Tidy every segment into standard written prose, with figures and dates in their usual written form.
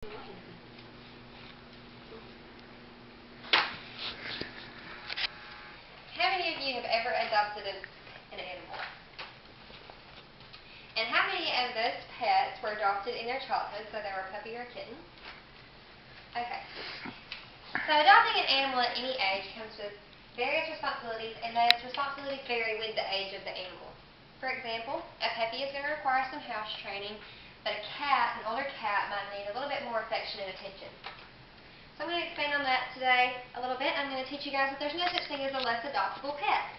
How many of you have ever adopted an animal? And how many of those pets were adopted in their childhood, so they were a puppy or a kitten? Okay. So adopting an animal at any age comes with various responsibilities, and those responsibilities vary with the age of the animal. For example, a puppy is going to require some house training, but a cat, an older cat, might need a little bit more affection and attention. So I'm going to expand on that today a little bit. I'm going to teach you guys that there's no such thing as a less adoptable pet.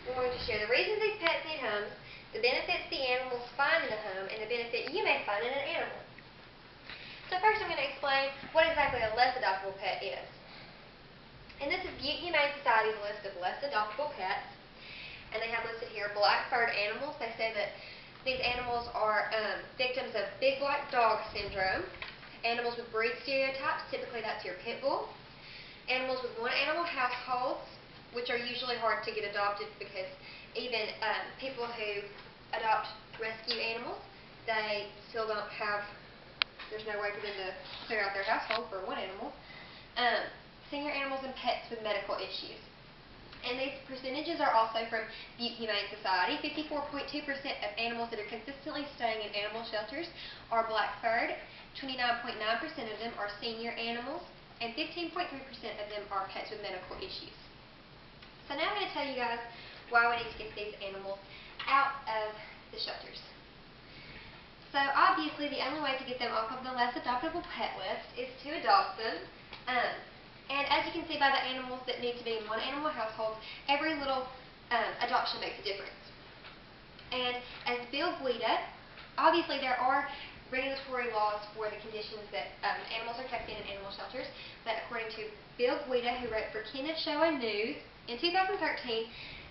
We're going to share the reasons these pets need homes, the benefits the animals find in a home, and the benefit you may find in an animal. So first I'm going to explain what exactly a less adoptable pet is. And this is Humane Society's list of less adoptable pets. And they have listed here black-furred animals. They say that these animals are victims of big black dog syndrome. Animals with breed stereotypes, typically that's your pit bull. Animals with one-animal households, which are usually hard to get adopted because even people who adopt rescue animals, they still don't have, there's no way for them to clear out their household for one animal. Senior animals and pets with medical issues. And these percentages are also from Butte Humane Society. 54.2% of animals that are consistently staying in animal shelters are black-furred. 29.9% of them are senior animals. And 15.3% of them are pets with medical issues. So now I'm going to tell you guys why we need to get these animals out of the shelters. So obviously the only way to get them off of the less adoptable pet list is to adopt them. And as you can see by the animals that need to be in one-animal households, every little adoption makes a difference. And as Bill Guida, obviously there are regulatory laws for the conditions that animals are kept in animal shelters, but according to Bill Guida, who wrote for Kenna Show and News, in 2013,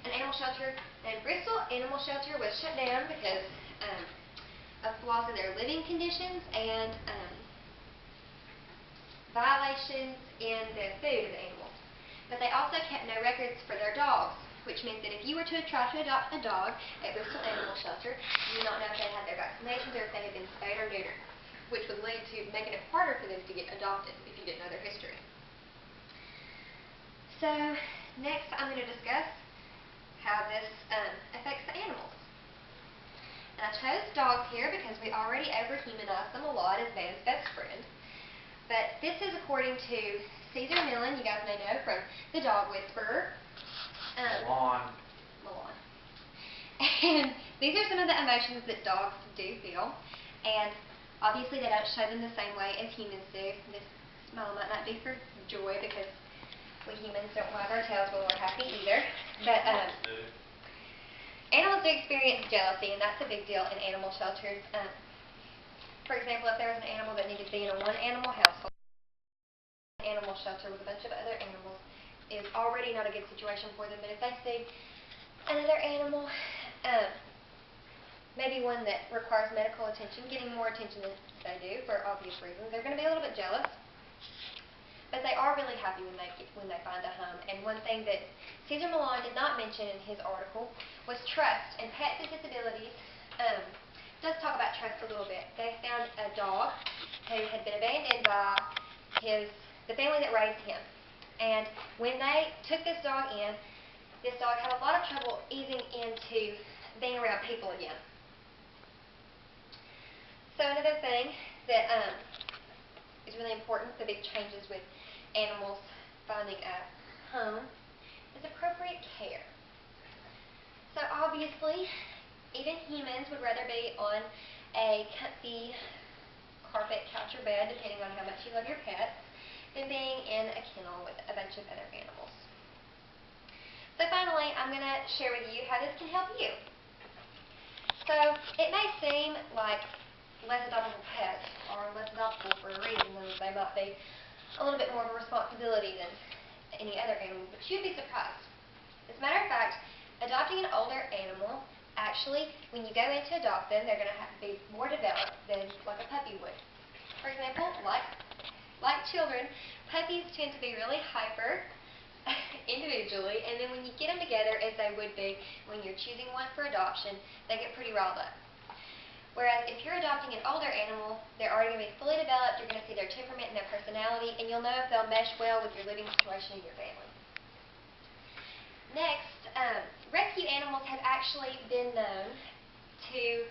an animal shelter named Bristol Animal Shelter was shut down because of flaws in their living conditions and violations in the food of the animals. But they also kept no records for their dogs, which meant that if you were to try to adopt a dog at Bristol Animal Shelter, you would not know if they had their vaccinations or if they had been spayed or neutered, which would lead to making it harder for them to get adopted if you didn't know their history. So next I'm going to discuss how this affects the animals. And I chose dogs here because we already over-humanize them a lot as man's best friend. But this is according to Caesar Millen, you guys may know from The Dog Whisperer. Milan. And these are some of the emotions that dogs do feel. And obviously they don't show them the same way as humans do. This smile might not be for joy because we humans don't wag our tails when we're happy either. But animals do experience jealousy, and that's a big deal in animal shelters. For example, if there was an animal that needed to be in a one-animal household, an animal shelter with a bunch of other animals is already not a good situation for them. But if they see another animal, maybe one that requires medical attention, getting more attention than they do for obvious reasons, they're going to be a little bit jealous. But they are really happy when they find a home. And one thing that Caesar Millan did not mention in his article was trust. And Pets with Disabilities does talk about trust a little bit. They found a dog who had been abandoned by the family that raised him. And when they took this dog in, this dog had a lot of trouble easing into being around people again. So another thing that is really important, the big changes with animals finding a home, is appropriate care. So obviously, even humans would rather be on a comfy carpet, couch, or bed, depending on how much you love your pets, than being in a kennel with a bunch of other animals. So finally, I'm going to share with you how this can help you. So it may seem like less adoptable pets are less adoptable for a reason, and they might be a little bit more of a responsibility than any other animal, but you'd be surprised. As a matter of fact, adopting an older animal, actually, when you go in to adopt them, they're going to have to be more developed than like a puppy would. For example, like children, puppies tend to be really hyper individually, and then when you get them together, as they would be when you're choosing one for adoption, they get pretty riled up. Whereas if you're adopting an older animal, they're already going to be fully developed, you're going to see their temperament and their personality, and you'll know if they'll mesh well with your living situation and your family. Next, rescue animals have actually been known to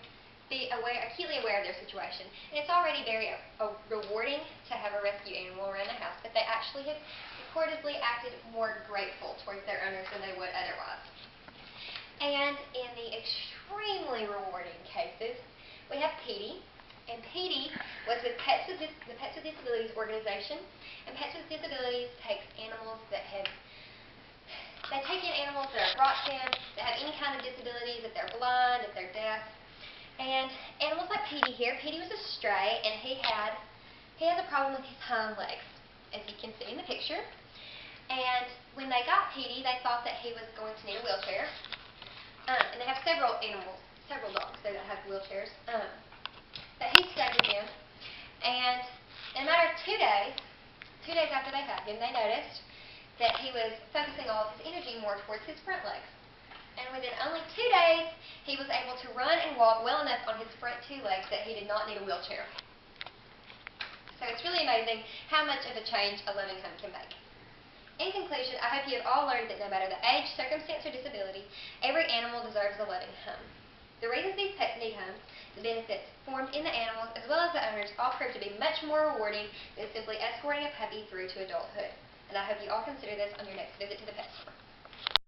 be acutely aware of their situation. And it's already very rewarding to have a rescue animal around the house, but they actually have reportedly acted more grateful towards their owners than they would otherwise. And in the extremely rewarding cases, we have Petey. And Petey was with the Pets with Disabilities organization. And Pets with Disabilities takes animals that they take in animals that are brought to them that have any kind of disabilities, if they're blind, if they're deaf. And animals like Petey here, Petey was a stray, and he has a problem with his hind legs, as you can see in the picture. And when they got Petey, they thought that he was going to need a wheelchair. And they have several dogs there that have wheelchairs. But he stayed with them. And in a matter of 2 days after they had him, they noticed that he was focusing all of his energy more towards his front legs. And within only 2 days, he was able to run and walk well enough on his front 2 legs that he did not need a wheelchair. So it's really amazing how much of a change a loving home can make. In conclusion, I hope you have all learned that no matter the age, circumstance, or disability, every animal deserves a loving home. The reasons these pets need homes, the benefits formed in the animals, as well as the owners, all prove to be much more rewarding than simply escorting a puppy through to adulthood. And I hope you all consider this on your next visit to the pet store.